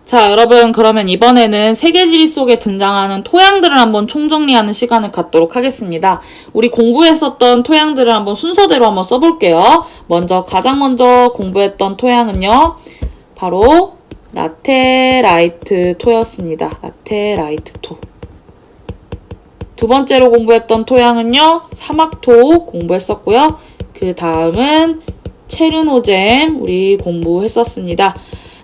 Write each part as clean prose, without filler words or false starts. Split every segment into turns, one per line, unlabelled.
자, 여러분, 그러면 이번에는 세계지리 속에 등장하는 토양들을 한번 총정리하는 시간을 갖도록 하겠습니다. 우리 공부했었던 토양들을 한번 순서대로 한번 써볼게요. 가장 먼저 공부했던 토양은요, 바로 라테라이트 토였습니다. 라테라이트 토. 두 번째로 공부했던 토양은요, 사막토 공부했었고요. 그 다음은 체르노잼 우리 공부했었습니다.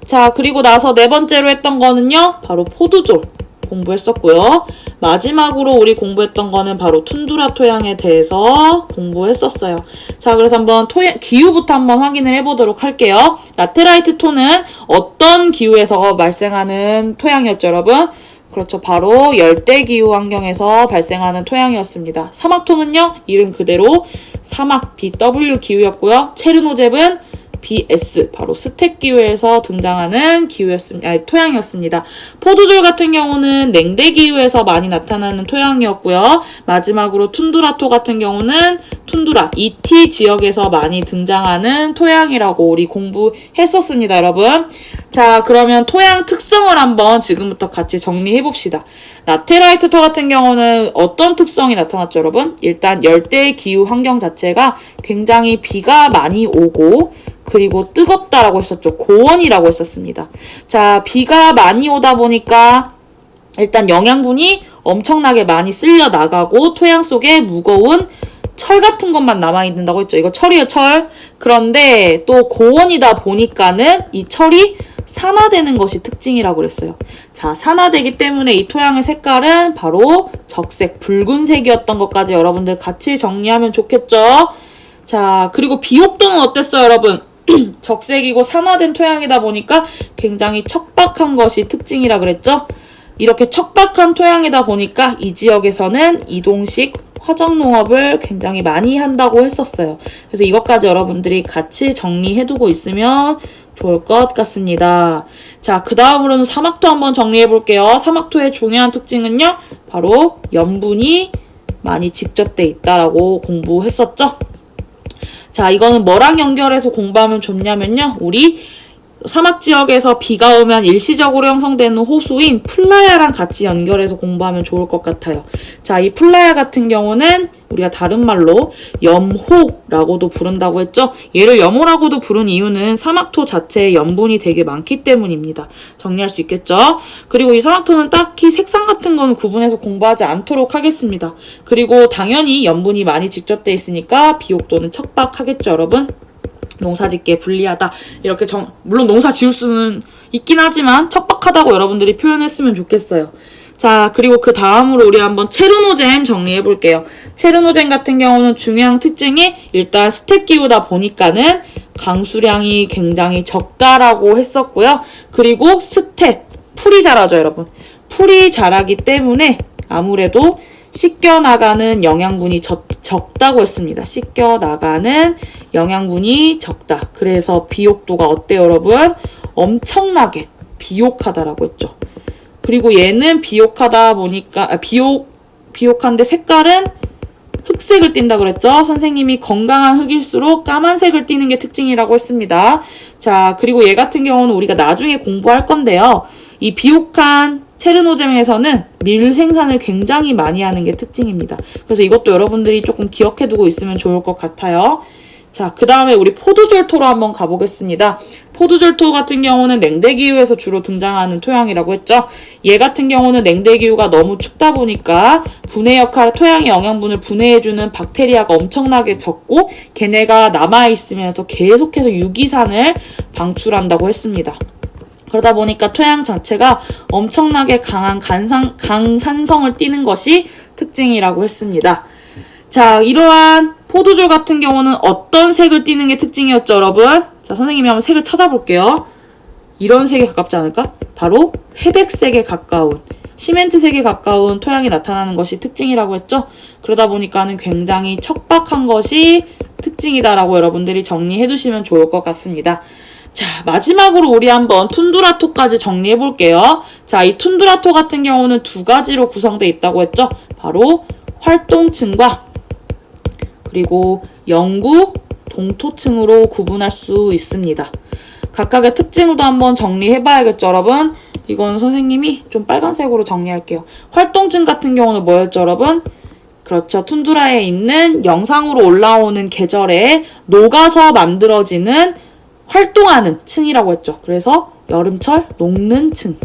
자, 그리고 나서 네 번째로 했던 거는요, 바로 포도졸 공부했었고요. 마지막으로 우리 공부했던 거는 바로 툰드라 토양에 대해서 공부했었어요. 자, 그래서 한번 기후부터 한번 확인을 해보도록 할게요. 라테라이트 토는 어떤 기후에서 발생하는 토양이었죠, 여러분? 그렇죠. 바로 열대기후 환경에서 발생하는 토양이었습니다. 사막토는요, 이름 그대로 사막 BW 기후였고요. 체르노잽은 BS, 바로 스텝 기후에서 등장하는 토양이었습니다. 포도졸 같은 경우는 냉대 기후에서 많이 나타나는 토양이었고요. 마지막으로 툰드라토 같은 경우는 툰드라, ET 지역에서 많이 등장하는 토양이라고 우리 공부했었습니다, 여러분. 자, 그러면 토양 특성을 한번 지금부터 같이 정리해봅시다. 라테라이트 토 같은 경우는 어떤 특성이 나타났죠, 여러분? 일단 열대 기후 환경 자체가 굉장히 비가 많이 오고 그리고 뜨겁다라고 했었죠. 고온이라고 했었습니다. 자, 비가 많이 오다 보니까 일단 영양분이 엄청나게 많이 쓸려 나가고 토양 속에 무거운 철 같은 것만 남아있는다고 했죠. 이거 철이에요, 철. 그런데 또 고온이다 보니까는 이 철이 산화되는 것이 특징이라고 그랬어요. 자, 산화되기 때문에 이 토양의 색깔은 바로 적색, 붉은색이었던 것까지 여러분들 같이 정리하면 좋겠죠. 자, 그리고 비옥도는 어땠어요, 여러분? 적색이고 산화된 토양이다 보니까 굉장히 척박한 것이 특징이라 그랬죠. 이렇게 척박한 토양이다 보니까 이 지역에서는 이동식 화정농업을 굉장히 많이 한다고 했었어요. 그래서 이것까지 여러분들이 같이 정리해두고 있으면 좋을 것 같습니다. 자, 그 다음으로는 사막토 한번 정리해 볼게요. 사막토의 중요한 특징은요, 바로 염분이 많이 직접돼 있다라고 공부했었죠. 자, 이거는 뭐랑 연결해서 공부하면 좋냐면요, 우리 사막 지역에서 비가 오면 일시적으로 형성되는 호수인 플라야랑 같이 연결해서 공부하면 좋을 것 같아요. 자, 이 플라야 같은 경우는 우리가 다른 말로 염호라고도 부른다고 했죠. 얘를 염호라고도 부른 이유는 사막토 자체에 염분이 되게 많기 때문입니다. 정리할 수 있겠죠? 그리고 이 사막토는 딱히 색상 같은 거는 구분해서 공부하지 않도록 하겠습니다. 그리고 당연히 염분이 많이 직접돼 있으니까 비옥도는 척박하겠죠, 여러분? 농사짓기에 불리하다. 이렇게 물론 농사 지을 수는 있긴 하지만 척박하다고 여러분들이 표현했으면 좋겠어요. 자, 그리고 그 다음으로 우리 한번 체르노잼 정리해 볼게요. 체르노잼 같은 경우는 중요한 특징이 일단 스텝 기후다 보니까는 강수량이 굉장히 적다라고 했었고요. 그리고 스텝, 풀이 자라죠, 여러분. 풀이 자라기 때문에 아무래도 씻겨나가는 영양분이 적다고 했습니다. 씻겨나가는 영양분이 적다. 그래서 비옥도가 어때요, 여러분? 엄청나게 비옥하다라고 했죠. 그리고 얘는 비옥하다 보니까, 비옥한데 색깔은 흑색을 띈다 그랬죠? 선생님이 건강한 흙일수록 까만색을 띠는 게 특징이라고 했습니다. 자, 그리고 얘 같은 경우는 우리가 나중에 공부할 건데요. 이 비옥한 체르노잼에서는 밀 생산을 굉장히 많이 하는 게 특징입니다. 그래서 이것도 여러분들이 조금 기억해두고 있으면 좋을 것 같아요. 자, 그 다음에 우리 포도졸토로 한번 가보겠습니다. 포도졸토 같은 경우는 냉대기후에서 주로 등장하는 토양이라고 했죠. 얘 같은 경우는 냉대기후가 너무 춥다 보니까 분해 역할, 토양의 영양분을 분해해주는 박테리아가 엄청나게 적고 걔네가 남아있으면서 계속해서 유기산을 방출한다고 했습니다. 그러다 보니까 토양 자체가 엄청나게 강한 강산성을 띠는 것이 특징이라고 했습니다. 자, 이러한 포도졸 같은 경우는 어떤 색을 띠는 게 특징이었죠, 여러분? 자, 선생님이 한번 색을 찾아볼게요. 이런 색에 가깝지 않을까? 바로 회백색에 가까운, 시멘트색에 가까운 토양이 나타나는 것이 특징이라고 했죠? 그러다 보니까는 굉장히 척박한 것이 특징이다라고 여러분들이 정리해 두시면 좋을 것 같습니다. 자, 마지막으로 우리 한번 툰드라토까지 정리해 볼게요. 자, 이 툰드라토 같은 경우는 두 가지로 구성되어 있다고 했죠? 바로 활동층과 그리고 영구 동토층으로 구분할 수 있습니다. 각각의 특징도 한번 정리해 봐야겠죠, 여러분? 이건 선생님이 좀 빨간색으로 정리할게요. 활동층 같은 경우는 뭐였죠, 여러분? 그렇죠. 툰드라에 있는 영상으로 올라오는 계절에 녹아서 만들어지는 활동하는 층이라고 했죠. 그래서 여름철 녹는 층.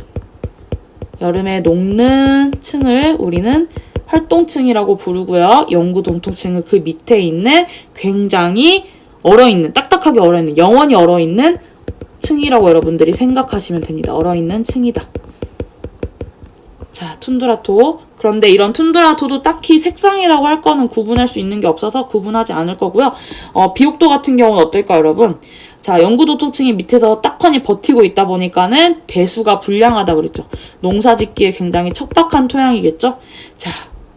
여름에 녹는 층을 우리는 활동층이라고 부르고요. 영구 동토층은 그 밑에 있는 굉장히 얼어있는, 딱딱하게 얼어있는, 영원히 얼어있는 층이라고 여러분들이 생각하시면 됩니다. 얼어있는 층이다. 자, 툰드라토. 그런데 이런 툰드라토도 딱히 색상이라고 할 거는 구분할 수 있는 게 없어서 구분하지 않을 거고요. 비옥도 같은 경우는 어떨까요, 여러분? 자, 영구도토층이 밑에서 딱하니 버티고 있다 보니까는 배수가 불량하다 그랬죠. 농사 짓기에 굉장히 척박한 토양이겠죠? 자,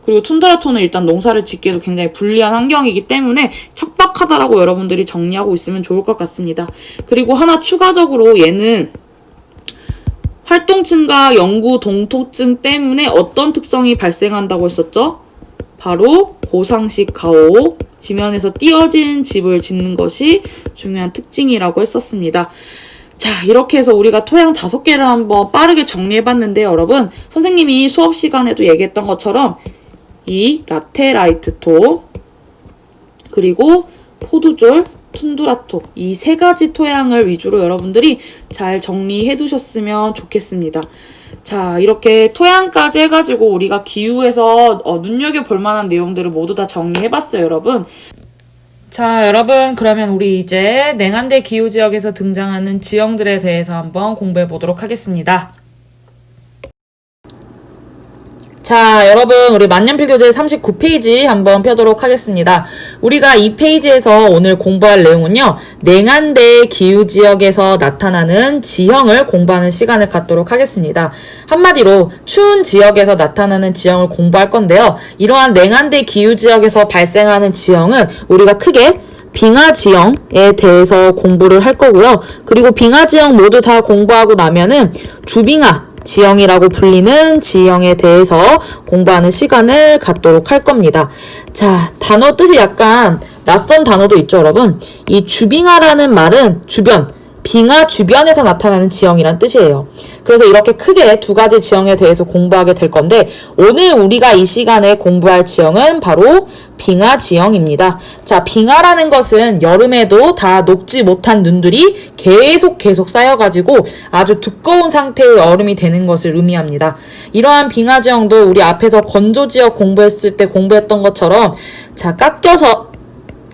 그리고 툰드라토는 일단 농사를 짓기에도 굉장히 불리한 환경이기 때문에 척박하다라고 여러분들이 정리하고 있으면 좋을 것 같습니다. 그리고 하나 추가적으로 얘는 활동층과 영구 동토층 때문에 어떤 특성이 발생한다고 했었죠? 바로 고상식 가오, 지면에서 띄어진 집을 짓는 것이 중요한 특징이라고 했었습니다. 자, 이렇게 해서 우리가 토양 5개를 한번 빠르게 정리해봤는데요, 여러분. 선생님이 수업 시간에도 얘기했던 것처럼 이 라테라이트토, 그리고 포도졸, 툰드라토, 이 3가지 토양을 위주로 여러분들이 잘 정리해 두셨으면 좋겠습니다. 자, 이렇게 토양까지 해가지고 우리가 기후에서 눈여겨볼 만한 내용들을 모두 다 정리해봤어요, 여러분. 자, 여러분, 그러면 우리 이제 냉한대 기후지역에서 등장하는 지형들에 대해서 한번 공부해보도록 하겠습니다. 자, 여러분, 우리 만년필교재 39페이지 한번 펴도록 하겠습니다. 우리가 이 페이지에서 오늘 공부할 내용은요, 냉한대 기후지역에서 나타나는 지형을 공부하는 시간을 갖도록 하겠습니다. 한마디로 추운 지역에서 나타나는 지형을 공부할 건데요. 이러한 냉한대 기후지역에서 발생하는 지형은 우리가 크게 빙하지형에 대해서 공부를 할 거고요. 그리고 빙하지형 모두 다 공부하고 나면은 주빙하 지형이라고 불리는 지형에 대해서 공부하는 시간을 갖도록 할 겁니다. 자, 단어 뜻이 약간 낯선 단어도 있죠, 여러분. 이 주빙하라는 말은 주변, 빙하 주변에서 나타나는 지형이란 뜻이에요. 그래서 이렇게 크게 2가지 지형에 대해서 공부하게 될 건데, 오늘 우리가 이 시간에 공부할 지형은 바로 빙하 지형입니다. 자, 빙하라는 것은 여름에도 다 녹지 못한 눈들이 계속 쌓여가지고 아주 두꺼운 상태의 얼음이 되는 것을 의미합니다. 이러한 빙하 지형도 우리 앞에서 건조 지역 공부했을 때 공부했던 것처럼, 자,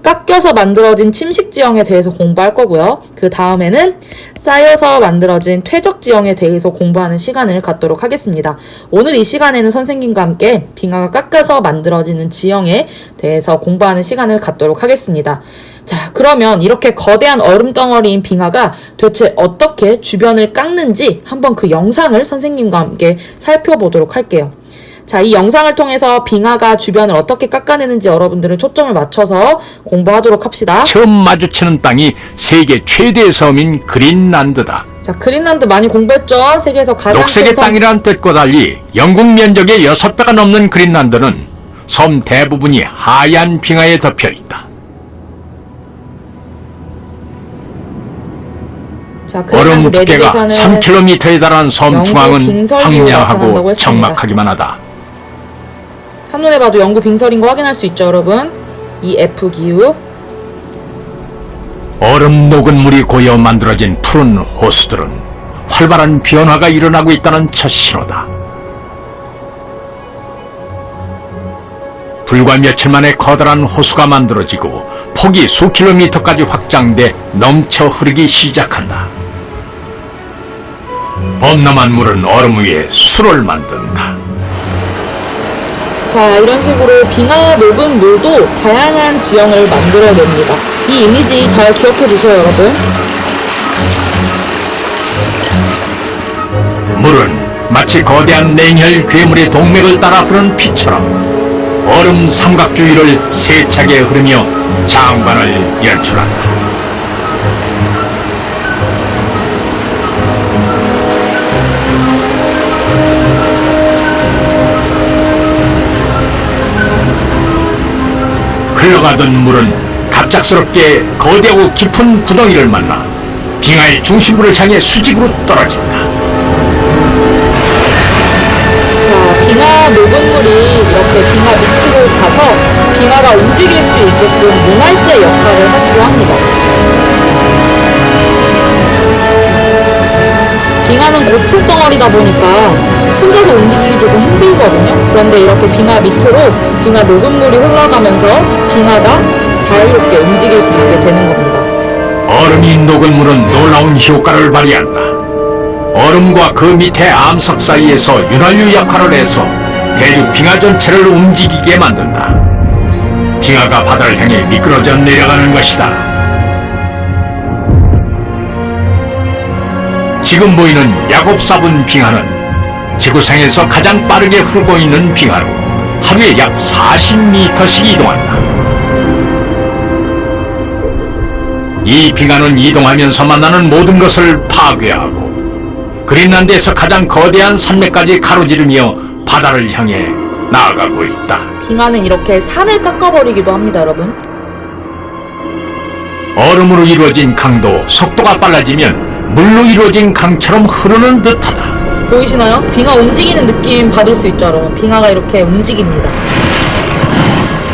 깎여서 만들어진 침식 지형에 대해서 공부할 거고요. 그 다음에는 쌓여서 만들어진 퇴적 지형에 대해서 공부하는 시간을 갖도록 하겠습니다. 오늘 이 시간에는 선생님과 함께 빙하가 깎여서 만들어지는 지형에 대해서 공부하는 시간을 갖도록 하겠습니다. 자, 그러면 이렇게 거대한 얼음덩어리인 빙하가 도대체 어떻게 주변을 깎는지 한번 그 영상을 선생님과 함께 살펴보도록 할게요. 자, 이 영상을 통해서 빙하가 주변을 어떻게 깎아내는지 여러분들은 초점을 맞춰서 공부하도록 합시다.
처음 마주치는 땅이 세계 최대 섬인 그린란드다.
자, 그린란드 많이 공부했죠? 세계에서 가장
녹색의
큰 섬.
땅이란 뜻과 달리 영국 면적의 6배가 넘는 그린란드는 섬 대부분이 하얀 빙하에 덮여 있다.
자,
얼음
그린란드
두께가
내륙에서는
3km에 달하는 섬
영구
중앙은
빙설기로 나타난다고
황량하고
했습니다.
적막하기만 하다.
한눈에 봐도 영구 빙설인 거 확인할 수 있죠, 여러분? 이 F 기후.
얼음 녹은 물이 고여 만들어진 푸른 호수들은 활발한 변화가 일어나고 있다는 첫 신호다. 불과 며칠 만에 커다란 호수가 만들어지고 폭이 수 킬로미터까지 확장돼 넘쳐 흐르기 시작한다. 범람한 물은 얼음 위에 술을 만든다.
자, 이런 식으로 빙하 녹은 물도 다양한 지형을 만들어냅니다. 이 이미지 잘 기억해 주세요, 여러분.
물은 마치 거대한 냉혈 괴물의 동맥을 따라 흐르는 피처럼 얼음 삼각주위를 세차게 흐르며 장관을 연출한다. 흘러가던 물은 갑작스럽게 거대하고 깊은 구덩이를 만나 빙하의 중심부를 향해 수직으로 떨어진다.
빙하 녹음물이 이렇게 빙하 밑으로 가서 빙하가 움직일 수 있게끔 문활제 역할을 하기도 합니다. 빙하는 고체 덩어리다 보니까 혼자서 움직이기 조금 힘들거든요. 그런데 이렇게 빙하 밑으로 빙하 녹음물이 흘러가면서 빙하가 자유롭게 움직일 수 있게 되는 겁니다.
얼음이 녹은 물은 놀라운 효과를 발휘한다. 얼음과 그 밑에 암석 사이에서 윤활유 역할을 해서 대륙 빙하 전체를 움직이게 만든다. 빙하가 바다를 향해 미끄러져 내려가는 것이다. 지금 보이는 야곱사분 빙하는 지구상에서 가장 빠르게 흐르고 있는 빙하로 하루에 약 40m씩 이동한다. 이 빙하는 이동하면서 만나는 모든 것을 파괴하고 그린란드에서 가장 거대한 산맥까지 가로지르며 바다를 향해 나아가고 있다.
빙하는 이렇게 산을 깎아버리기도 합니다, 여러분.
얼음으로 이루어진 강도, 속도가 빨라지면 물로 이루어진 강처럼 흐르는 듯하다.
보이시나요? 빙하 움직이는 느낌 받을 수 있죠, 여러분. 빙하가 이렇게 움직입니다.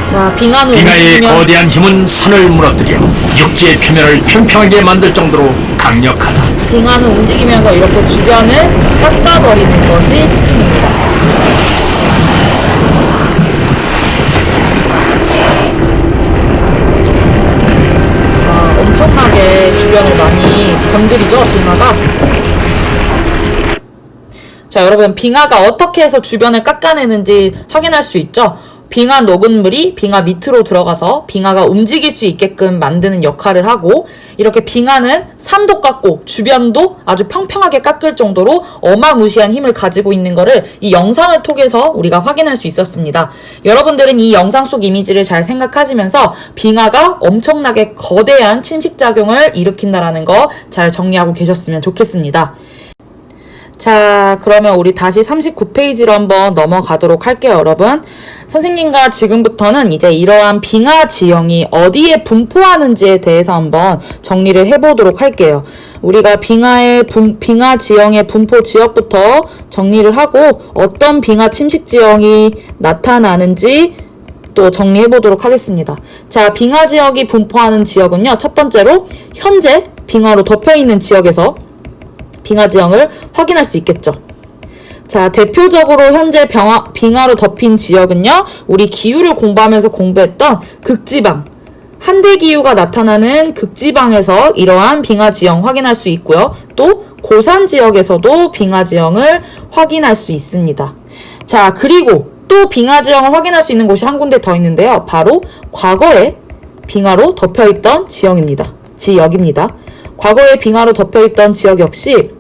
자, 빙하는
빙하의
움직이면
거대한 힘은 산을 무너뜨려 육지의 표면을 평평하게 만들 정도로 강력하다.
빙하는 움직이면서 이렇게 주변을 깎아버리는 것이 특징입니다. 자, 엄청나게 주변을 많이 건드리죠, 빙하가. 자, 여러분, 빙하가 어떻게 해서 주변을 깎아내는지 확인할 수 있죠? 빙하 녹은물이 빙하 밑으로 들어가서 빙하가 움직일 수 있게끔 만드는 역할을 하고, 이렇게 빙하는 산도 깎고 주변도 아주 평평하게 깎을 정도로 어마무시한 힘을 가지고 있는 거를 이 영상을 통해서 우리가 확인할 수 있었습니다. 여러분들은 이 영상 속 이미지를 잘 생각하시면서 빙하가 엄청나게 거대한 침식작용을 일으킨다라는 거 잘 정리하고 계셨으면 좋겠습니다. 자, 그러면 우리 다시 39페이지로 한번 넘어가도록 할게요, 여러분. 선생님과 지금부터는 이제 이러한 빙하 지형이 어디에 분포하는지에 대해서 한번 정리를 해보도록 할게요. 우리가 빙하 지형의 분포 지역부터 정리를 하고 어떤 빙하 침식 지형이 나타나는지 또 정리해보도록 하겠습니다. 자, 빙하 지역이 분포하는 지역은요, 첫 번째로 현재 빙하로 덮여있는 지역에서 빙하 지형을 확인할 수 있겠죠. 자, 대표적으로 현재 빙하로 덮인 지역은요, 우리 기후를 공부하면서 공부했던 극지방, 한대기후가 나타나는 극지방에서 이러한 빙하 지형 확인할 수 있고요. 또 고산 지역에서도 빙하 지형을 확인할 수 있습니다. 자, 그리고 또 빙하 지형을 확인할 수 있는 곳이 한 군데 더 있는데요. 바로 과거에 빙하로 덮여있던 지역입니다. 과거에 빙하로 덮여있던 지역 역시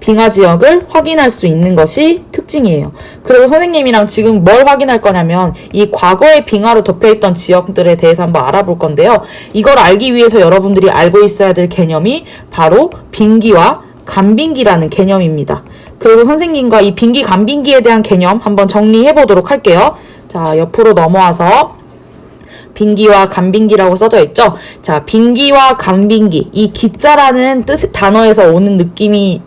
빙하 지역을 확인할 수 있는 것이 특징이에요. 그래서 선생님이랑 지금 뭘 확인할 거냐면 이 과거에 빙하로 덮여있던 지역들에 대해서 한번 알아볼 건데요. 이걸 알기 위해서 여러분들이 알고 있어야 될 개념이 바로 빙기와 간빙기라는 개념입니다. 그래서 선생님과 이 빙기, 간빙기에 대한 개념 한번 정리해 보도록 할게요. 자, 옆으로 넘어와서 빙기와 간빙기라고 써져 있죠. 자, 빙기와 간빙기, 이 기자라는 단어에서 오는 느낌이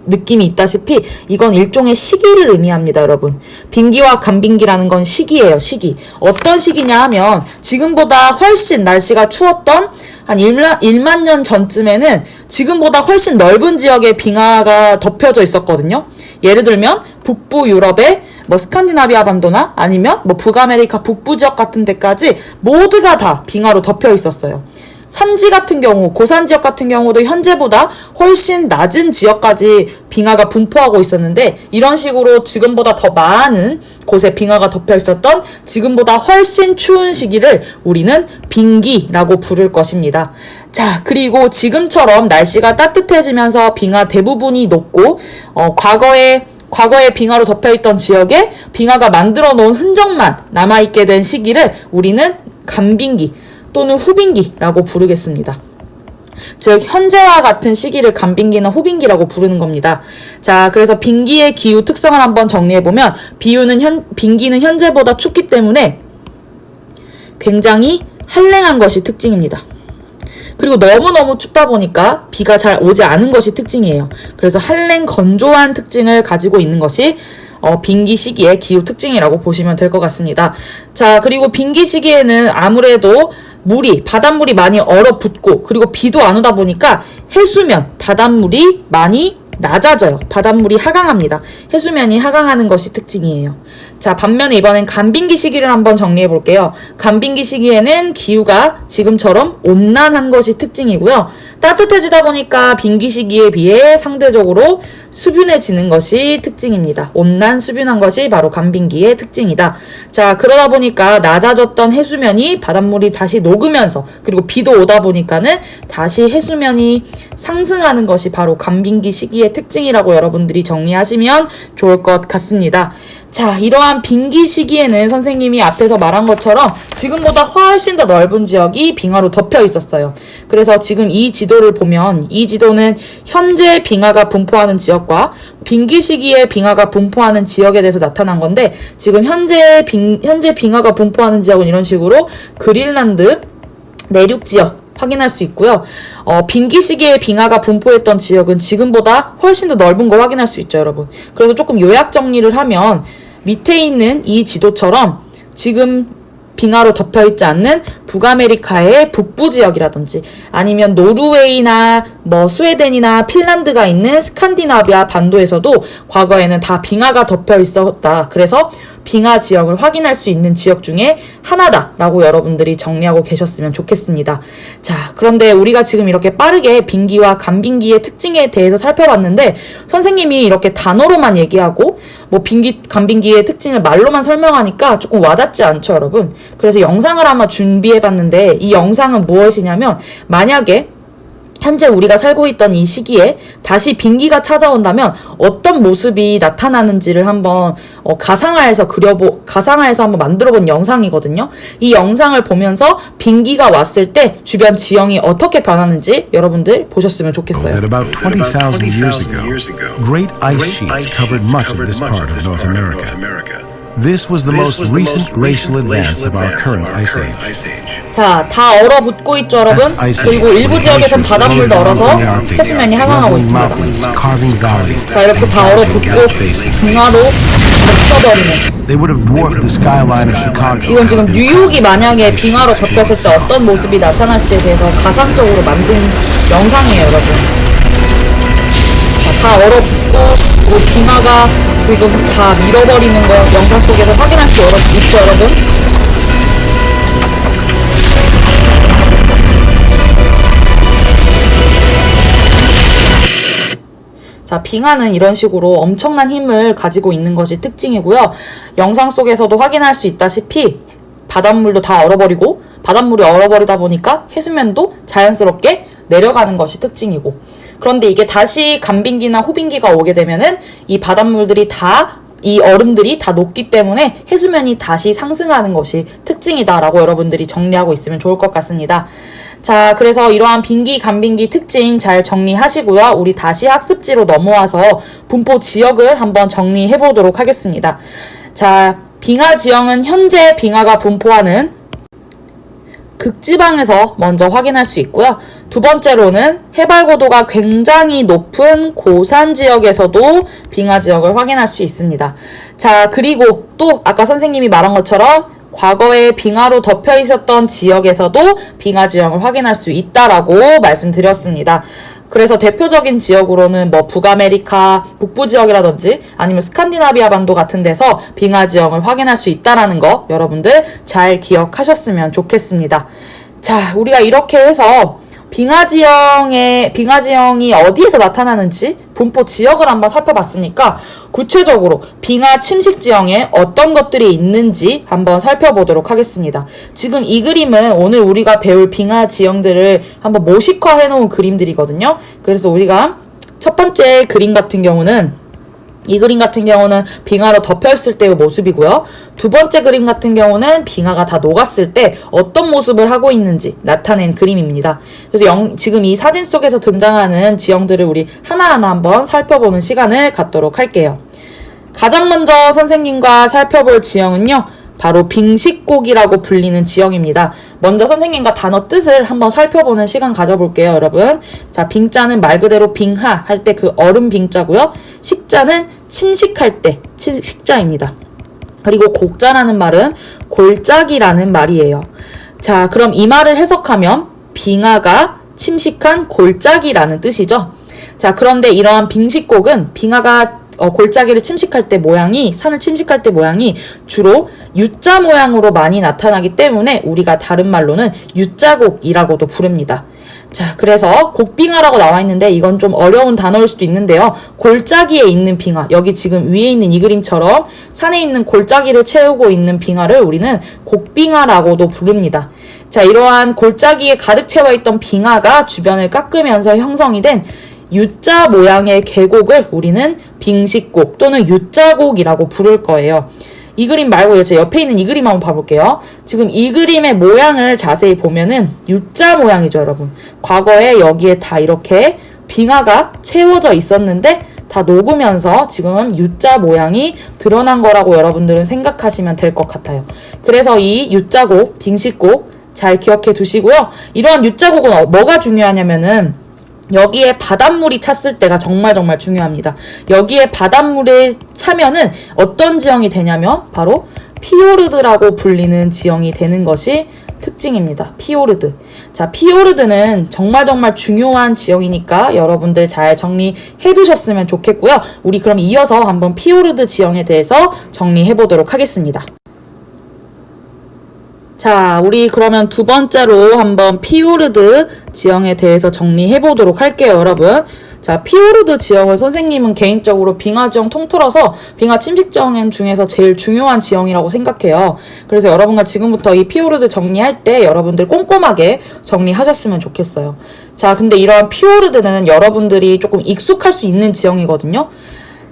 있다시피 이건 일종의 시기를 의미합니다, 여러분. 빙기와 간빙기라는 건 시기예요, 시기. 어떤 시기냐 하면 지금보다 훨씬 날씨가 추웠던 한 1만 년 전쯤에는 지금보다 훨씬 넓은 지역에 빙하가 덮여져 있었거든요. 예를 들면 북부 유럽의 뭐 스칸디나비아 반도나 아니면 뭐 북아메리카 북부 지역 같은 데까지 모두가 다 빙하로 덮여 있었어요. 산지 같은 경우, 고산 지역 같은 경우도 현재보다 훨씬 낮은 지역까지 빙하가 분포하고 있었는데, 이런 식으로 지금보다 더 많은 곳에 빙하가 덮여 있었던 지금보다 훨씬 추운 시기를 우리는 빙기라고 부를 것입니다. 자, 그리고 지금처럼 날씨가 따뜻해지면서 빙하 대부분이 녹고 과거에 빙하로 덮여있던 지역에 빙하가 만들어 놓은 흔적만 남아있게 된 시기를 우리는 간빙기 또는 후빙기라고 부르겠습니다. 즉 현재와 같은 시기를 간빙기나 후빙기라고 부르는 겁니다. 자, 그래서 빙기의 기후 특성을 한번 정리해보면 빙기는 현재보다 춥기 때문에 굉장히 한랭한 것이 특징입니다. 그리고 너무너무 춥다 보니까 비가 잘 오지 않은 것이 특징이에요. 그래서 한랭 건조한 특징을 가지고 있는 것이 빙기 시기의 기후 특징이라고 보시면 될 것 같습니다. 자, 그리고 빙기 시기에는 아무래도 바닷물이 많이 얼어붙고, 그리고 비도 안 오다 보니까 해수면, 바닷물이 많이 낮아져요. 바닷물이 하강합니다. 해수면이 하강하는 것이 특징이에요. 자, 반면에 이번엔 간빙기 시기를 한번 정리해 볼게요. 간빙기 시기에는 기후가 지금처럼 온난한 것이 특징이고요. 따뜻해지다 보니까 빙기 시기에 비해 상대적으로 수분해지는 것이 특징입니다. 온난 수분한 것이 바로 간빙기의 특징이다. 자, 그러다 보니까 낮아졌던 해수면이 바닷물이 다시 녹으면서, 그리고 비도 오다 보니까는 다시 해수면이 상승하는 것이 바로 간빙기 시기의 특징이라고 여러분들이 정리하시면 좋을 것 같습니다. 자, 이러한 빙기 시기에는 선생님이 앞에서 말한 것처럼 지금보다 훨씬 더 넓은 지역이 빙하로 덮여 있었어요. 그래서 지금 이 지도를 보면, 이 지도는 현재 빙하가 분포하는 지역과 빙기 시기에 빙하가 분포하는 지역에 대해서 나타난 건데, 지금 현재 빙하가 분포하는 지역은 이런 식으로 그린란드 내륙 지역 확인할 수 있고요. 빙기 시기에 빙하가 분포했던 지역은 지금보다 훨씬 더 넓은 거 확인할 수 있죠, 여러분. 그래서 조금 요약 정리를 하면, 밑에 있는 이 지도처럼 지금 빙하로 덮여있지 않는 북아메리카의 북부 지역이라든지, 아니면 노르웨이나 스웨덴이나 핀란드가 있는 스칸디나비아 반도에서도 과거에는 다 빙하가 덮여 있었다. 그래서 빙하 지역을 확인할 수 있는 지역 중에 하나다라고 여러분들이 정리하고 계셨으면 좋겠습니다. 자, 그런데 우리가 지금 이렇게 빠르게 빙기와 간빙기의 특징에 대해서 살펴봤는데, 선생님이 이렇게 단어로만 얘기하고 간빙기의 특징을 말로만 설명하니까 조금 와닿지 않죠, 여러분? 그래서 영상을 아마 준비해봤는데, 이 영상은 무엇이냐면, 만약에 현재 우리가 살고 있던 이 시기에 다시 빙기가 찾아온다면 어떤 모습이 나타나는지를 한번 가상화해서 한번 만들어본 영상이거든요. 이 영상을 보면서 빙기가 왔을 때 주변 지형이 어떻게 변하는지 여러분들 보셨으면 좋겠어요.
That about 20,000 years ago, great ice sheets covered much of this part of North America. This was the most recent glacial advance of our current ice age.
자, 다 얼어붙고 있죠, 여러분? 그리고 일부 지역에선 바닷물도 얼어서 해수면이 하강하고 있습니다. 자, 이렇게 다 얼어붙고 빙하로 덮여버리는.
They would have dwarfed the skyline of Chicago.
이건 지금 뉴욕이 만약에 빙하로 덮였을 때 어떤 모습이 나타날지에 대해서 가상적으로 만든 영상이에요, 여러분. 자, 다 얼어붙고, 그리고 빙하가 지금 다 밀어버리는 거 영상 속에서 확인할 수 있죠, 여러분? 자, 빙하는 이런 식으로 엄청난 힘을 가지고 있는 것이 특징이고요. 영상 속에서도 확인할 수 있다시피 바닷물도 다 얼어버리고, 바닷물이 얼어버리다 보니까 해수면도 자연스럽게 내려가는 것이 특징이고, 그런데 이게 다시 간빙기나 후빙기가 오게 되면은 이 바닷물들이 이 얼음들이 다 녹기 때문에 해수면이 다시 상승하는 것이 특징이다라고 여러분들이 정리하고 있으면 좋을 것 같습니다. 자, 그래서 이러한 빙기, 간빙기 특징 잘 정리하시고요. 우리 다시 학습지로 넘어와서 분포 지역을 한번 정리해 보도록 하겠습니다. 자, 빙하 지형은 현재 빙하가 분포하는 극지방에서 먼저 확인할 수 있고요. 두 번째로는 해발 고도가 굉장히 높은 고산 지역에서도 빙하 지역을 확인할 수 있습니다. 자, 그리고 또 아까 선생님이 말한 것처럼 과거에 빙하로 덮여 있었던 지역에서도 빙하 지형을 확인할 수 있다라고 말씀드렸습니다. 그래서 대표적인 지역으로는 북아메리카 북부 지역이라든지 아니면 스칸디나비아 반도 같은 데서 빙하 지형을 확인할 수 있다라는 거 여러분들 잘 기억하셨으면 좋겠습니다. 자, 우리가 이렇게 해서 빙하 지형이 어디에서 나타나는지 분포 지역을 한번 살펴봤으니까 구체적으로 빙하 침식 지형에 어떤 것들이 있는지 한번 살펴보도록 하겠습니다. 지금 이 그림은 오늘 우리가 배울 빙하 지형들을 한번 모식화해 놓은 그림들이거든요. 그래서 우리가 첫 번째 그림 같은 경우는 이 그림 같은 경우는 빙하로 덮여있을 때의 모습이고요. 두 번째 그림 같은 경우는 빙하가 다 녹았을 때 어떤 모습을 하고 있는지 나타낸 그림입니다. 그래서 지금 이 사진 속에서 등장하는 지형들을 우리 하나하나 한번 살펴보는 시간을 갖도록 할게요. 가장 먼저 선생님과 살펴볼 지형은요, 바로 빙식곡이라고 불리는 지형입니다. 먼저 선생님과 단어 뜻을 한번 살펴보는 시간 가져볼게요, 여러분. 자, 빙자는 말 그대로 빙하 할 때 그 얼음 빙자고요. 식자는 침식할 때 식자입니다. 그리고 곡자라는 말은 골짜기라는 말이에요. 자, 그럼 이 말을 해석하면 빙하가 침식한 골짜기라는 뜻이죠. 자, 그런데 이러한 빙식곡은 빙하가 골짜기를 침식할 때 모양이, 산을 침식할 때 모양이 주로 U자 모양으로 많이 나타나기 때문에 우리가 다른 말로는 U자곡이라고도 부릅니다. 자, 그래서 곡빙하라고 나와 있는데 이건 좀 어려운 단어일 수도 있는데요. 골짜기에 있는 빙하, 여기 지금 위에 있는 이 그림처럼 산에 있는 골짜기를 채우고 있는 빙하를 우리는 곡빙하라고도 부릅니다. 자, 이러한 골짜기에 가득 채워 있던 빙하가 주변을 깎으면서 형성이 된 U자 모양의 계곡을 우리는 빙식곡 또는 U자곡이라고 부를 거예요. 이 그림 말고 제 옆에 있는 이 그림 한번 봐볼게요. 지금 이 그림의 모양을 자세히 보면은 U자 모양이죠, 여러분. 과거에 여기에 다 이렇게 빙하가 채워져 있었는데 다 녹으면서 지금은 U자 모양이 드러난 거라고 여러분들은 생각하시면 될 것 같아요. 그래서 이 U자곡, 빙식곡 잘 기억해 두시고요. 이러한 U자곡은 뭐가 중요하냐면은 여기에 바닷물이 찼을 때가 정말 중요합니다. 여기에 바닷물에 차면은 어떤 지형이 되냐면 바로 피오르드라고 불리는 지형이 되는 것이 특징입니다. 피오르드. 자, 피오르드는 정말 중요한 지형이니까 여러분들 잘 정리해 두셨으면 좋겠고요. 우리 그럼 이어서 한번 피오르드 지형에 대해서 정리해 보도록 하겠습니다. 자, 우리 그러면 두 번째로 한번 피오르드 지형에 대해서 정리해 보도록 할게요, 여러분. 자, 피오르드 지형을 선생님은 개인적으로 빙하 지형 통틀어서 빙하 침식 지형 중에서 제일 중요한 지형이라고 생각해요. 그래서 여러분과 지금부터 이 피오르드 정리할 때 여러분들 꼼꼼하게 정리하셨으면 좋겠어요. 자, 근데 이러한 피오르드는 여러분들이 조금 익숙할 수 있는 지형이거든요.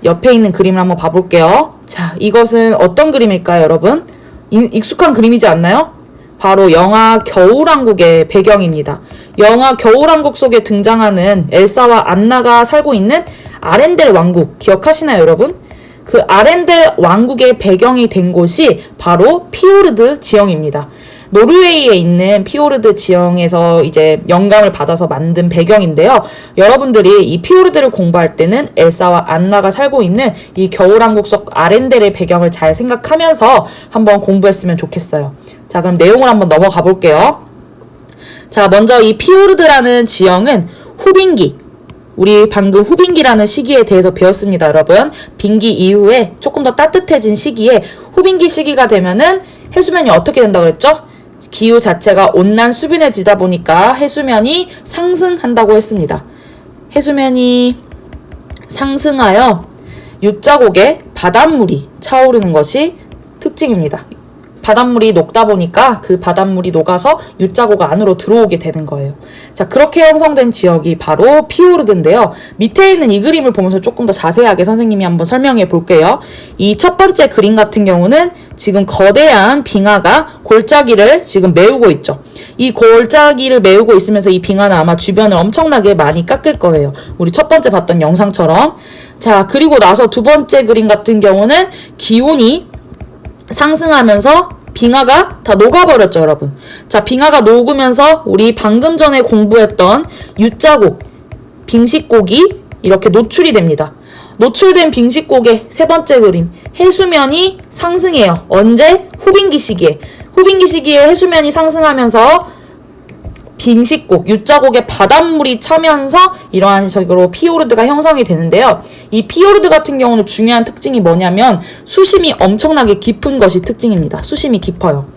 옆에 있는 그림을 한번 봐볼게요. 자, 이것은 어떤 그림일까요, 여러분? 익숙한 그림이지 않나요? 바로 영화 겨울왕국의 배경입니다. 영화 겨울왕국 속에 등장하는 엘사와 안나가 살고 있는 아렌델 왕국 기억하시나요, 여러분? 그 아렌델 왕국의 배경이 된 곳이 바로 피오르드 지형입니다. 노르웨이에 있는 피오르드 지형에서 이제 영감을 받아서 만든 배경인데요. 여러분들이 이 피오르드를 공부할 때는 엘사와 안나가 살고 있는 이 겨울왕국 속 아렌델의 배경을 잘 생각하면서 한번 공부했으면 좋겠어요. 자, 그럼 내용을 한번 넘어가 볼게요. 자, 먼저 이 피오르드라는 지형은 후빙기, 우리 방금 후빙기라는 시기에 대해서 배웠습니다, 여러분. 빙기 이후에 조금 더 따뜻해진 시기에 후빙기 시기가 되면은 해수면이 어떻게 된다 그랬죠? 기후 자체가 온난 수빈해지다 보니까 해수면이 상승한다고 했습니다. 해수면이 상승하여 U자곡에 바닷물이 차오르는 것이 특징입니다. 바닷물이 녹다 보니까 그 바닷물이 녹아서 U자곡 안으로 들어오게 되는 거예요. 자, 그렇게 형성된 지역이 바로 피오르드인데요. 밑에 있는 이 그림을 보면서 조금 더 자세하게 선생님이 한번 설명해 볼게요. 이 첫 번째 그림 같은 경우는 지금 거대한 빙하가 골짜기를 지금 메우고 있죠. 이 골짜기를 메우고 있으면서 이 빙하는 아마 주변을 엄청나게 많이 깎을 거예요. 우리 첫 번째 봤던 영상처럼. 자, 그리고 나서 두 번째 그림 같은 경우는 기온이 상승하면서 빙하가 다 녹아버렸죠, 여러분. 자, 빙하가 녹으면서 우리 방금 전에 공부했던 U자곡, 빙식곡이 이렇게 노출이 됩니다. 노출된 빙식곡의 세 번째 그림, 해수면이 상승해요. 언제? 후빙기 시기에. 후빙기 시기에 해수면이 상승하면서 빙식곡, U자곡에 바닷물이 차면서 이러한 식으로 피오르드가 형성이 되는데요. 이 피오르드 같은 경우는 중요한 특징이 뭐냐면 수심이 엄청나게 깊은 것이 특징입니다. 수심이 깊어요.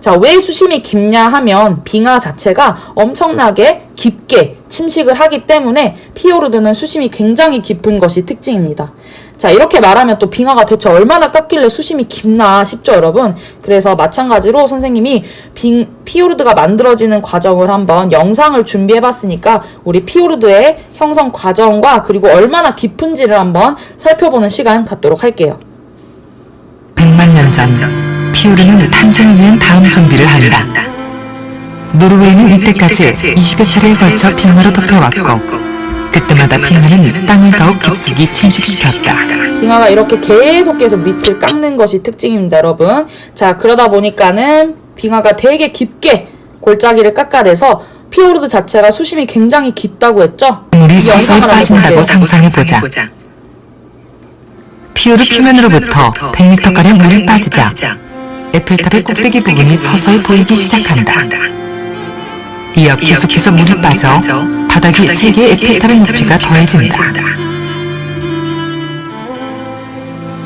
자, 왜 수심이 깊냐 하면 빙하 자체가 엄청나게 깊게 침식을 하기 때문에 피오르드는 수심이 굉장히 깊은 것이 특징입니다. 자, 이렇게 말하면 또 빙하가 대체 얼마나 깎길래 수심이 깊나 싶죠, 여러분? 그래서 마찬가지로 선생님이 피오르드가 만들어지는 과정을 한번 영상을 준비해봤으니까 우리 피오르드의 형성 과정과 그리고 얼마나 깊은지를 한번 살펴보는 시간 갖도록 할게요.
100만 년 전 피오르는 탄생 전 다음 준비를 한다. 노르웨이는 이때까지 20여 차례에 걸쳐 빙하로 덮여왔고 그때마다 빙하는 땅을 더욱 깊숙이 침식시켰다.
빙하가 이렇게 계속 밑을 깎는 것이 특징입니다, 여러분. 자, 그러다 보니까는 빙하가 되게 깊게 골짜기를 깎아내서 피오르드 자체가 수심이 굉장히 깊다고 했죠?
물이 서서히 빠진다고 상상해보자. 피오르 표면으로부터 100m가량 물이 빠지자 에펠탑의 꼭대기 부분이 서서히 보이기 시작한다. 이어 계속해서 물이 빠져 바닥이 세계의 에펠탑의 높이가 더해진다.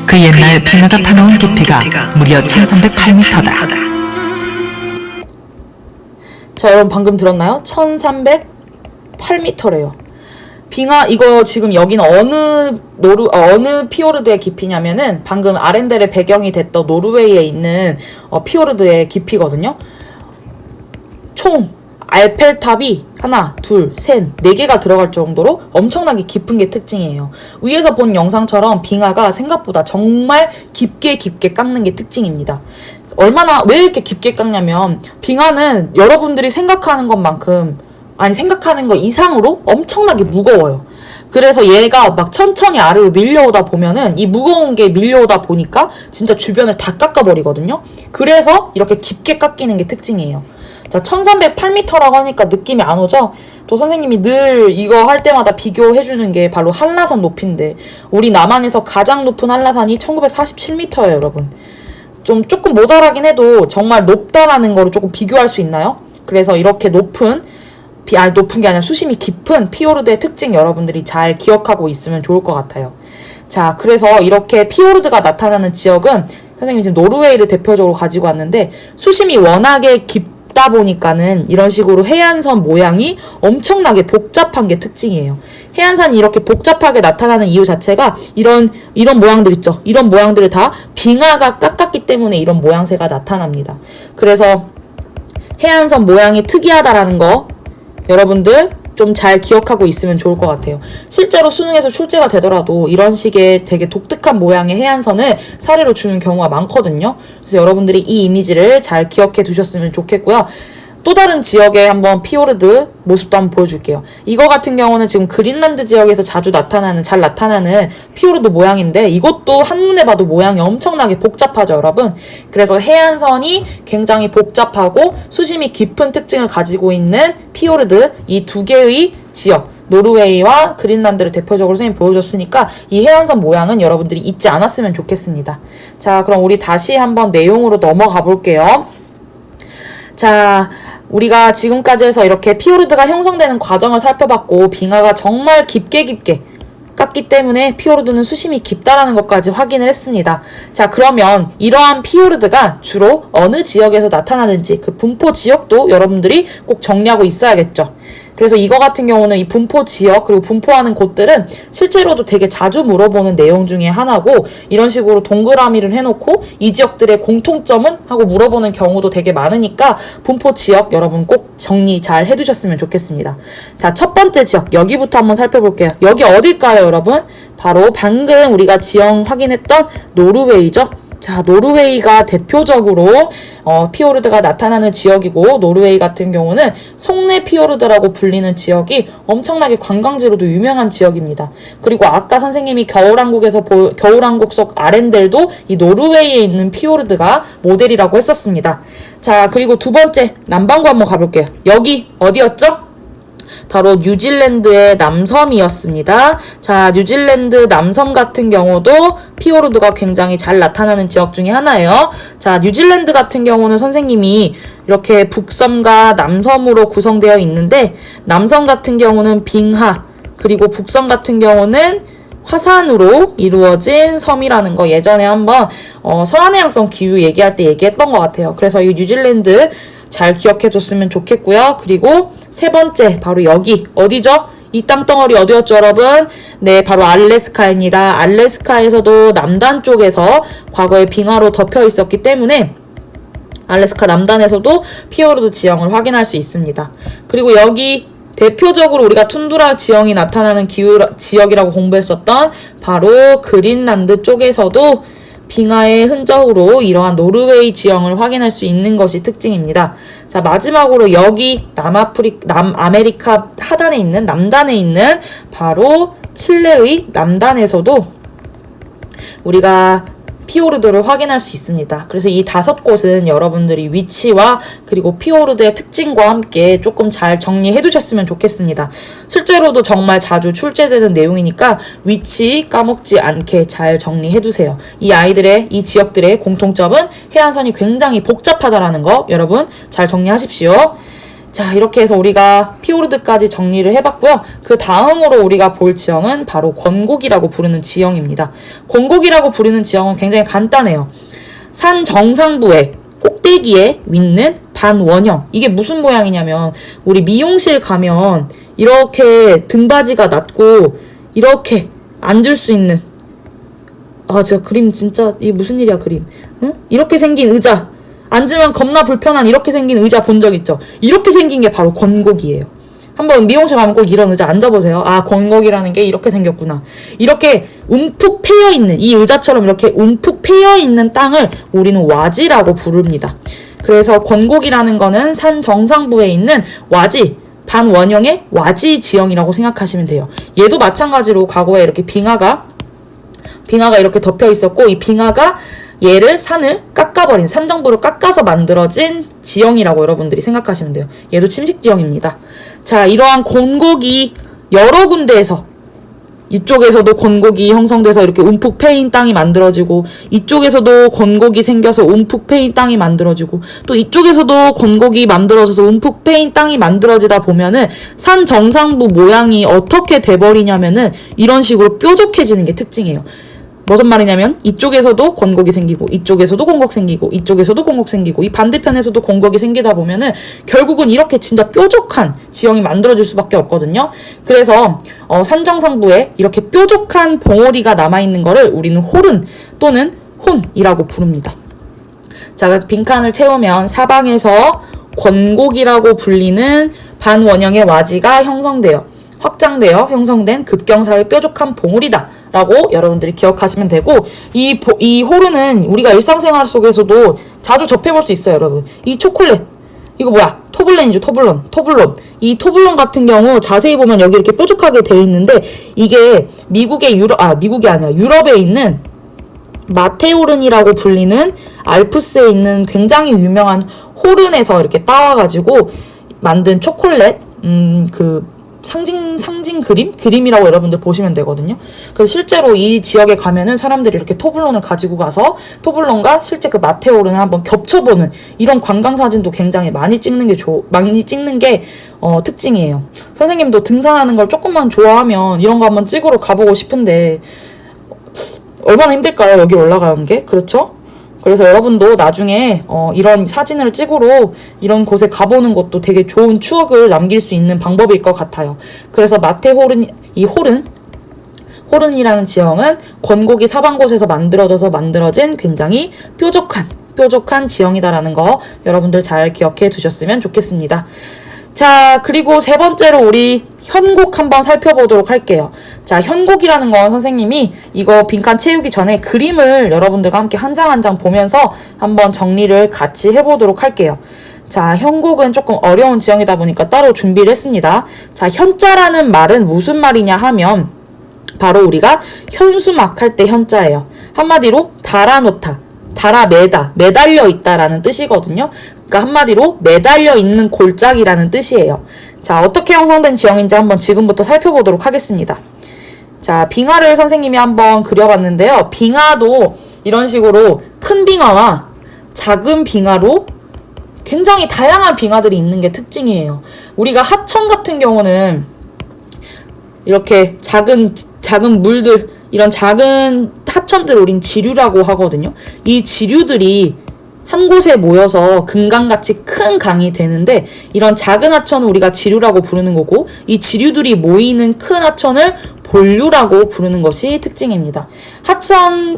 그 옛날 빙하가 파놓은 깊이가 무려 1308m다.
자, 여러분 방금 들었나요? 1308m래요. 빙하, 이거 지금 여기는 어느 피오르드의 깊이냐면은 방금 아렌델의 배경이 됐던 노르웨이에 있는 피오르드의 깊이거든요. 총 에펠탑이 하나, 둘, 셋, 네 개가 들어갈 정도로 엄청나게 깊은 게 특징이에요. 위에서 본 영상처럼 빙하가 생각보다 정말 깊게 깎는 게 특징입니다. 왜 이렇게 깊게 깎냐면 빙하는 여러분들이 생각하는 것만큼 생각하는 것 이상으로 엄청나게 무거워요. 그래서 얘가 막 천천히 아래로 밀려오다 보면은 이 무거운 게 밀려오다 보니까 진짜 주변을 다 깎아버리거든요. 그래서 이렇게 깊게 깎이는 게 특징이에요. 자, 1308m라고 하니까 느낌이 안 오죠? 또 선생님이 늘 이거 할 때마다 비교해주는 게 바로 한라산 높이인데 우리 남한에서 가장 높은 한라산이 1947m예요, 여러분. 조금 모자라긴 해도 정말 높다라는 거를 조금 비교할 수 있나요? 그래서 이렇게 높은 게 아니라 수심이 깊은 피오르드의 특징 여러분들이 잘 기억하고 있으면 좋을 것 같아요. 자, 그래서 이렇게 피오르드가 나타나는 지역은 선생님이 지금 노르웨이를 대표적으로 가지고 왔는데 수심이 워낙에 깊다 보니까는 이런 식으로 해안선 모양이 엄청나게 복잡한 게 특징이에요. 해안산이 이렇게 복잡하게 나타나는 이유 자체가 이런 모양들 있죠. 이런 모양들을 다 빙하가 깎았기 때문에 이런 모양새가 나타납니다. 그래서 해안선 모양이 특이하다라는 거 여러분들 좀 잘 기억하고 있으면 좋을 것 같아요. 실제로 수능에서 출제가 되더라도 이런 식의 되게 독특한 모양의 해안선을 사례로 주는 경우가 많거든요. 그래서 여러분들이 이 이미지를 잘 기억해 두셨으면 좋겠고요. 또 다른 지역의 한번 피오르드 모습도 한번 보여줄게요. 이거 같은 경우는 지금 그린란드 지역에서 잘 나타나는 피오르드 모양인데 이것도 한눈에 봐도 모양이 엄청나게 복잡하죠, 여러분. 그래서 해안선이 굉장히 복잡하고 수심이 깊은 특징을 가지고 있는 피오르드 이 두 개의 지역 노르웨이와 그린란드를 대표적으로 선생님이 보여줬으니까 이 해안선 모양은 여러분들이 잊지 않았으면 좋겠습니다. 자, 그럼 우리 다시 한번 내용으로 넘어가 볼게요. 자, 우리가 지금까지 해서 이렇게 피오르드가 형성되는 과정을 살펴봤고 빙하가 정말 깊게 깎기 때문에 피오르드는 수심이 깊다라는 것까지 확인을 했습니다. 자, 그러면 이러한 피오르드가 주로 어느 지역에서 나타나는지 그 분포 지역도 여러분들이 꼭 정리하고 있어야겠죠. 그래서 이거 같은 경우는 이 분포 지역 그리고 분포하는 곳들은 실제로도 되게 자주 물어보는 내용 중에 하나고 이런 식으로 동그라미를 해놓고 이 지역들의 공통점은? 하고 물어보는 경우도 되게 많으니까 분포 지역 여러분 꼭 정리 잘 해두셨으면 좋겠습니다. 자, 첫 번째 지역 여기부터 한번 살펴볼게요. 여기 어딜까요, 여러분? 바로 방금 우리가 지형 확인했던 노르웨이죠. 자, 노르웨이가 대표적으로 피오르드가 나타나는 지역이고 지역이 같은 경우는 송네 피오르드라고 불리는 지역이 엄청나게 관광지로도 유명한 지역입니다. 그리고 아까 선생님이 겨울왕국 속 아렌델도 이 노르웨이에 있는 피오르드가 모델이라고 했었습니다. 자, 그리고 두 번째 남반구 한번 가볼게요. 여기 어디였죠? 바로 뉴질랜드의 남섬이었습니다. 자, 뉴질랜드 남섬 같은 경우도 피오르드가 굉장히 잘 나타나는 지역 중에 하나예요. 자, 뉴질랜드 같은 경우는 선생님이 이렇게 북섬과 남섬으로 구성되어 있는데 남섬 같은 경우는 빙하 그리고 북섬 같은 경우는 화산으로 이루어진 섬이라는 거 예전에 한번 서한해양성 기후 얘기할 때 얘기했던 것 같아요. 그래서 이 뉴질랜드 잘 기억해줬으면 좋겠고요. 그리고 세 번째 바로 여기 어디죠? 이 땅덩어리 어디였죠, 여러분? 네, 바로 알래스카입니다. 알래스카에서도 남단 쪽에서 과거에 빙하로 덮여 있었기 때문에 알래스카 남단에서도 피오르드 지형을 확인할 수 있습니다. 그리고 여기 대표적으로 우리가 툰드라 지형이 나타나는 지역이라고 공부했었던 바로 그린란드 쪽에서도 빙하의 흔적으로 이러한 노르웨이 지형을 확인할 수 있는 것이 특징입니다. 자, 마지막으로 여기 남아메리카 하단에 있는 남단에 있는 바로 칠레의 남단에서도 우리가 피오르드를 확인할 수 있습니다. 그래서 이 5곳은 여러분들이 위치와 그리고 피오르드의 특징과 함께 조금 잘 정리해 두셨으면 좋겠습니다. 실제로도 정말 자주 출제되는 내용이니까 위치 까먹지 않게 잘 정리해 두세요. 이 지역들의 공통점은 해안선이 굉장히 복잡하다라는 거 여러분 잘 정리하십시오. 자, 이렇게 해서 우리가 피오르드까지 정리를 해봤고요. 그 다음으로 우리가 볼 지형은 바로 권곡이라고 부르는 지형입니다. 권곡이라고 부르는 지형은 굉장히 간단해요. 산 정상부에 꼭대기에 있는 반원형. 이게 무슨 모양이냐면 우리 미용실 가면 이렇게 등받이가 낮고 이렇게 앉을 수 있는 저 그림 진짜 이게 무슨 일이야 그림. 응? 이렇게 생긴 의자. 앉으면 겁나 불편한 이렇게 생긴 의자 본 적 있죠? 이렇게 생긴 게 바로 권곡이에요. 한번 미용실 가면 꼭 이런 의자 앉아보세요. 아, 권곡이라는 게 이렇게 생겼구나. 이렇게 움푹 패여있는, 이 의자처럼 이렇게 움푹 패여있는 땅을 우리는 와지라고 부릅니다. 그래서 권곡이라는 거는 산 정상부에 있는 와지, 반원형의 와지 지형이라고 생각하시면 돼요. 얘도 마찬가지로 과거에 이렇게 빙하가 이렇게 덮여 있었고, 이 빙하가 얘를 산을 깎아버린 산정부를 깎아서 만들어진 지형이라고 여러분들이 생각하시면 돼요. 얘도 침식 지형입니다. 자, 이러한 권곡이 여러 군데에서 이쪽에서도 권곡이 형성돼서 이렇게 움푹 패인 땅이 만들어지고 이쪽에서도 권곡이 생겨서 움푹 패인 땅이 만들어지고 또 이쪽에서도 권곡이 만들어져서 움푹 패인 땅이 만들어지다 보면은 산 정상부 모양이 어떻게 돼버리냐면은 이런 식으로 뾰족해지는 게 특징이에요. 무슨 말이냐면 이쪽에서도 권곡이 생기고 이쪽에서도 권곡 생기고 이쪽에서도 권곡 생기고 이 반대편에서도 권곡이 생기다 보면은 결국은 이렇게 진짜 뾰족한 지형이 만들어질 수밖에 없거든요. 그래서 산정상부에 이렇게 뾰족한 봉우리가 남아있는 거를 우리는 호른 또는 혼이라고 부릅니다. 자, 그래서 빈칸을 채우면 사방에서 권곡이라고 불리는 반원형의 와지가 확장되어 형성된 급경사의 뾰족한 봉우리다 라고 여러분들이 기억하시면 되고, 이 호르는 우리가 일상생활 속에서도 자주 접해볼 수 있어요, 여러분. 이 초콜릿, 이거 뭐야? 토블론이죠, 토블론. 이 토블론 같은 경우 자세히 보면 여기 이렇게 뾰족하게 되어 있는데, 이게 미국이 아니라 유럽에 있는 마테오른이라고 불리는 알프스에 있는 굉장히 유명한 호른에서 이렇게 따와가지고 만든 초콜릿, 상징 그림이라고 여러분들 보시면 되거든요. 그래서 실제로 이 지역에 가면은 사람들이 이렇게 토블론을 가지고 가서 토블론과 실제 그 마테오른을 한번 겹쳐보는 이런 관광 사진도 굉장히 많이 찍는 게 특징이에요. 선생님도 등산하는 걸 조금만 좋아하면 이런 거 한번 찍으러 가보고 싶은데 얼마나 힘들까요? 여기 올라가는 게. 그렇죠? 그래서 여러분도 나중에 이런 사진을 찍으러 이런 곳에 가보는 것도 되게 좋은 추억을 남길 수 있는 방법일 것 같아요. 그래서 호른이라는 지형은 권곡이 사방곳에서 만들어진 굉장히 뾰족한 지형이다라는 거 여러분들 잘 기억해 두셨으면 좋겠습니다. 자, 그리고 세 번째로 우리 현곡 한번 살펴보도록 할게요. 자, 현곡이라는 건 선생님이 이거 빈칸 채우기 전에 그림을 여러분들과 함께 한 장 한 장 보면서 한번 정리를 같이 해보도록 할게요. 자, 현곡은 조금 어려운 지형이다 보니까 따로 준비를 했습니다. 자, 현자라는 말은 무슨 말이냐 하면 바로 우리가 현수막 할 때 현자예요. 한마디로 달아놓다, 매달려 있다라는 뜻이거든요. 그러니까 한마디로 매달려 있는 골짜기라는 뜻이에요. 자, 어떻게 형성된 지형인지 한번 지금부터 살펴보도록 하겠습니다. 자, 빙하를 선생님이 한번 그려봤는데요. 빙하도 이런 식으로 큰 빙하와 작은 빙하로 굉장히 다양한 빙하들이 있는 게 특징이에요. 우리가 하천 같은 경우는 이렇게 작은 물들, 이런 작은 하천들을 우린 지류라고 하거든요. 이 지류들이 한 곳에 모여서 금강같이 큰 강이 되는데, 이런 작은 하천을 우리가 지류라고 부르는 거고, 이 지류들이 모이는 큰 하천을 본류라고 부르는 것이 특징입니다. 하천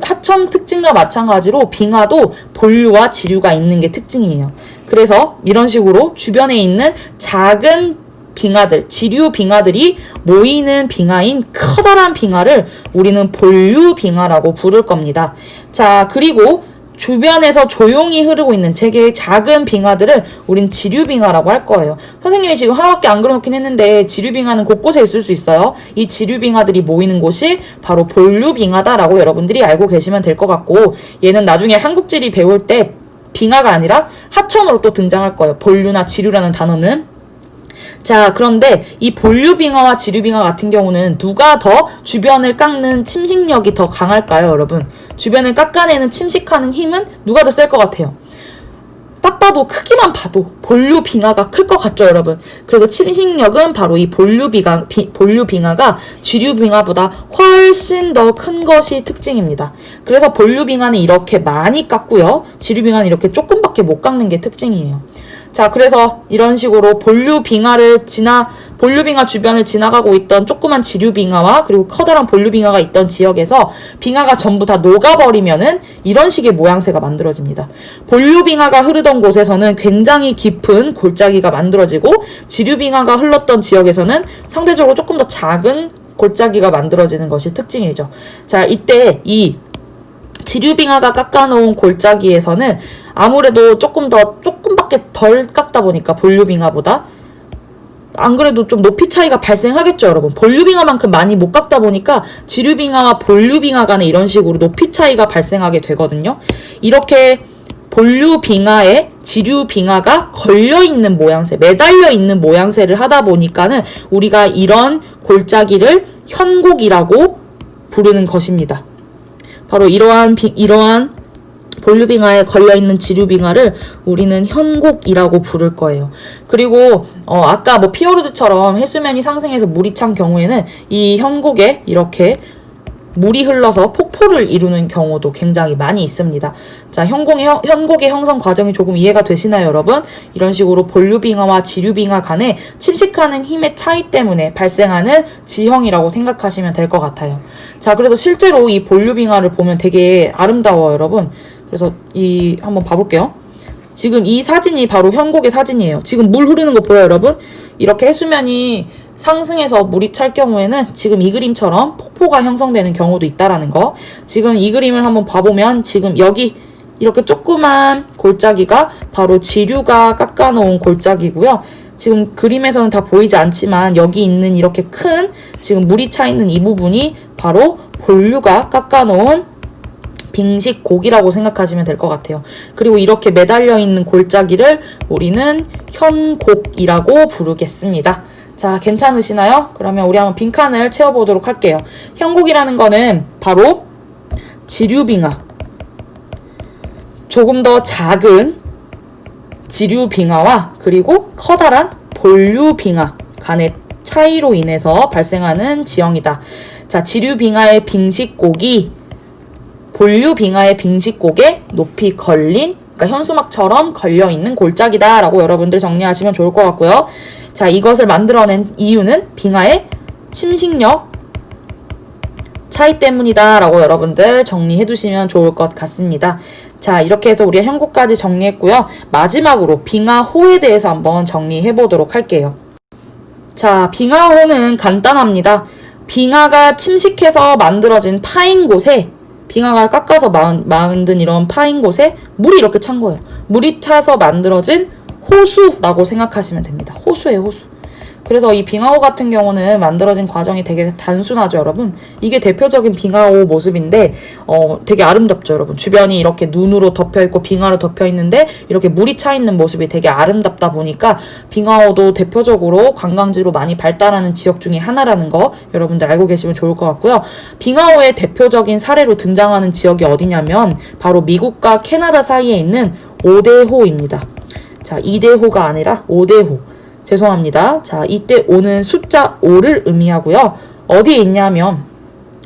특징과 마찬가지로 빙하도 본류와 지류가 있는 게 특징이에요. 그래서 이런 식으로 주변에 있는 작은 빙하들, 지류 빙하들이 모이는 빙하인 커다란 빙하를 우리는 본류 빙하라고 부를 겁니다. 자, 그리고 주변에서 조용히 흐르고 있는 되게 작은 빙하들을 우린 지류빙하라고 할 거예요. 선생님이 지금 하나밖에 안 그려놓긴 했는데 지류빙하는 곳곳에 있을 수 있어요. 이 지류빙하들이 모이는 곳이 바로 본류빙하다라고 여러분들이 알고 계시면 될 것 같고, 얘는 나중에 한국지리 배울 때 빙하가 아니라 하천으로 또 등장할 거예요. 본류나 지류라는 단어는. 자, 그런데 이 본류빙하와 지류빙하 같은 경우는 누가 더 주변을 깎는 침식력이 더 강할까요, 여러분? 주변을 깎아내는 침식하는 힘은 누가 더 셀 것 같아요? 딱 봐도 크기만 봐도 본류빙하가 클 것 같죠, 여러분? 그래서 침식력은 바로 이 본류빙하가 지류빙하보다 훨씬 더 큰 것이 특징입니다. 그래서 본류빙하는 이렇게 많이 깎고요. 지류빙하는 이렇게 조금밖에 못 깎는 게 특징이에요. 자, 그래서 이런 식으로 본류빙하 주변을 지나가고 있던 조그만 지류빙하와 그리고 커다란 본류빙하가 있던 지역에서 빙하가 전부 다 녹아버리면은 이런 식의 모양새가 만들어집니다. 본류빙하가 흐르던 곳에서는 굉장히 깊은 골짜기가 만들어지고, 지류빙하가 흘렀던 지역에서는 상대적으로 조금 더 작은 골짜기가 만들어지는 것이 특징이죠. 자, 이때 이 지류빙하가 깎아놓은 골짜기에서는 아무래도 조금밖에 덜 깎다 보니까 본류빙하보다 안 그래도 좀 높이 차이가 발생하겠죠, 여러분. 본류빙하만큼 많이 못 깎다 보니까 지류빙하와 본류빙하 간에 이런 식으로 높이 차이가 발생하게 되거든요. 이렇게 본류빙하에 지류빙하가 걸려있는 모양새, 매달려있는 모양새를 하다 보니까는 우리가 이런 골짜기를 현곡이라고 부르는 것입니다. 바로 이러한 본류빙하에 걸려있는 지류빙하를 우리는 현곡이라고 부를 거예요. 그리고 아까 피어르드처럼 해수면이 상승해서 물이 찬 경우에는 이 현곡에 이렇게 물이 흘러서 폭포를 이루는 경우도 굉장히 많이 있습니다. 자, 현곡의 형성 과정이 조금 이해가 되시나요, 여러분? 이런 식으로 본류빙하와 지류빙하 간에 침식하는 힘의 차이 때문에 발생하는 지형이라고 생각하시면 될 것 같아요. 자, 그래서 실제로 이 본류빙하를 보면 되게 아름다워요, 여러분. 그래서 한번 봐볼게요. 지금 이 사진이 바로 현곡의 사진이에요. 지금 물 흐르는 거 보여요, 여러분? 이렇게 해수면이 상승해서 물이 찰 경우에는 지금 이 그림처럼 폭포가 형성되는 경우도 있다라는 거. 지금 이 그림을 한번 봐보면 지금 여기 이렇게 조그만 골짜기가 바로 지류가 깎아놓은 골짜기고요. 지금 그림에서는 다 보이지 않지만 여기 있는 이렇게 큰 지금 물이 차 있는 이 부분이 바로 본류가 깎아놓은 빙식곡이라고 생각하시면 될 것 같아요. 그리고 이렇게 매달려 있는 골짜기를 우리는 현곡이라고 부르겠습니다. 자, 괜찮으시나요? 그러면 우리 한번 빈칸을 채워보도록 할게요. 현곡이라는 거는 바로 지류빙하, 조금 더 작은 지류빙하와 그리고 커다란 본류빙하 간의 차이로 인해서 발생하는 지형이다. 자, 지류빙하의 빙식곡이 본류빙하의 빙식곡에 높이 걸린, 그러니까 현수막처럼 걸려있는 골짜기다라고 여러분들 정리하시면 좋을 것 같고요. 자, 이것을 만들어낸 이유는 빙하의 침식력 차이 때문이다 라고 여러분들 정리해 두시면 좋을 것 같습니다. 자, 이렇게 해서 우리가 현곡까지 정리했고요. 마지막으로 빙하호에 대해서 한번 정리해 보도록 할게요. 자, 빙하호는 간단합니다. 빙하가 침식해서 만들어진 파인 곳에, 빙하가 깎아서 만든 이런 파인 곳에 물이 이렇게 찬 거예요. 물이 차서 만들어진 호수라고 생각하시면 됩니다. 호수예요, 호수. 그래서 이 빙하호 같은 경우는 만들어진 과정이 되게 단순하죠, 여러분. 이게 대표적인 빙하호 모습인데 되게 아름답죠, 여러분. 주변이 이렇게 눈으로 덮여있고 빙하로 덮여있는데 이렇게 물이 차있는 모습이 되게 아름답다 보니까 빙하호도 대표적으로 관광지로 많이 발달하는 지역 중에 하나라는 거 여러분들 알고 계시면 좋을 것 같고요. 빙하호의 대표적인 사례로 등장하는 지역이 어디냐면 바로 미국과 캐나다 사이에 있는 오대호입니다. 자, 2대호가 아니라 5대호. 죄송합니다. 자, 이때 5는 숫자 5를 의미하고요. 어디에 있냐면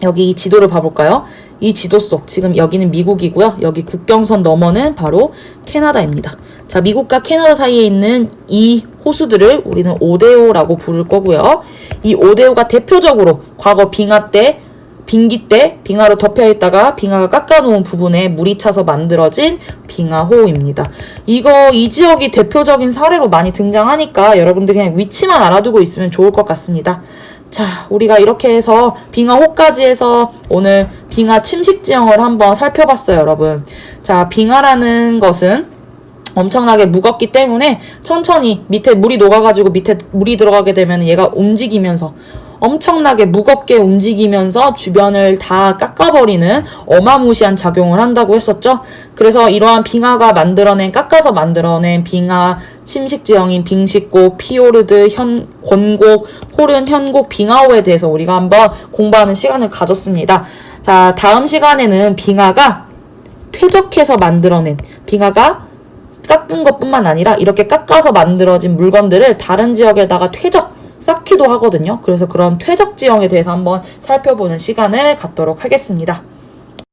여기 이 지도를 봐볼까요? 이 지도 속 지금 여기는 미국이고요. 여기 국경선 너머는 바로 캐나다입니다. 자, 미국과 캐나다 사이에 있는 이 호수들을 우리는 5대호라고 부를 거고요. 이 5대호가 대표적으로 과거 빙하 때 빙기 때 빙하로 덮여있다가 빙하가 깎아놓은 부분에 물이 차서 만들어진 빙하호입니다. 이 지역이 대표적인 사례로 많이 등장하니까 여러분들 그냥 위치만 알아두고 있으면 좋을 것 같습니다. 자, 우리가 이렇게 해서 빙하호까지 해서 오늘 빙하 침식 지형을 한번 살펴봤어요, 여러분. 자, 빙하라는 것은 엄청나게 무겁기 때문에 천천히 밑에 물이 녹아가지고 밑에 물이 들어가게 되면 얘가 움직이면서 엄청나게 무겁게 움직이면서 주변을 다 깎아버리는 어마무시한 작용을 한다고 했었죠. 그래서 이러한 빙하가 깎아서 만들어낸 빙하 침식 지형인 빙식곡, 피오르드, 권곡, 호른, 현곡, 빙하호에 대해서 우리가 한번 공부하는 시간을 가졌습니다. 자, 다음 시간에는 빙하가 퇴적해서 만들어낸 빙하가 깎은 것뿐만 아니라 이렇게 깎아서 만들어진 물건들을 다른 지역에다가 쌓기도 하거든요. 그래서 그런 퇴적 지형에 대해서 한번 살펴보는 시간을 갖도록 하겠습니다.